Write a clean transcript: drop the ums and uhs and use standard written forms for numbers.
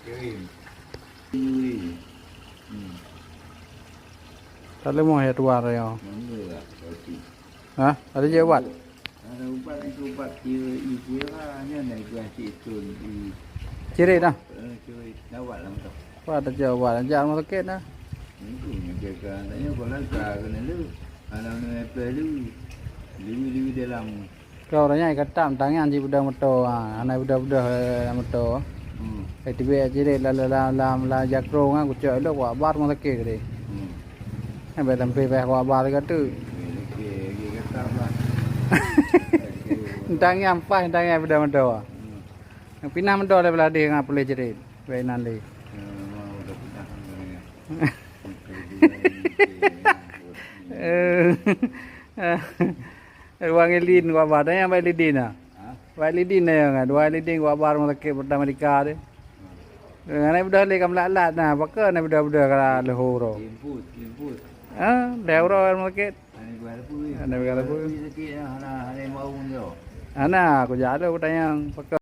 kirim. Ini. Kalau mau head war ya. Mana lah roti. Hah? Ada jawab. Ada ubat itu ubat kira lah ni nak kasih itu di. Ciri dah. Ciri lawat lah tu. Apa ada jawab? Jangan mau sakit dah. Itu yang jaga. Tanya kalau tak kena lu. Anak ni apa lu? Liwi dalam. Kau orangnya ketam tangan si budak motor. Anak budak-budak motor. Tiba ciri la jakro ngah kucak lu kuat bar mau sakit ke dia. Sampai sampai kuat bar ke tu. Okey, kata lah. Tangnya apa? Tangnya budak motor. Yang pindah motor le belah dia ngah boleh ciri. Baik nanti. Mau dah pindah ni. Wang Elin kuat bar. Tanya Wang Elin ah. Ha? Wang Elin na yang ada. Wang Elin kuat bar mau sakit pertama Amerika dia. Nganai budak le kam lat nah. Pakai na budak-budak kala lehoro. Limput. Ah, daerah mau sakit. Ani buat apa? Ana berkata apa? Sakit lah, ana mau dia. Ana, aku jalan aku tanya pakai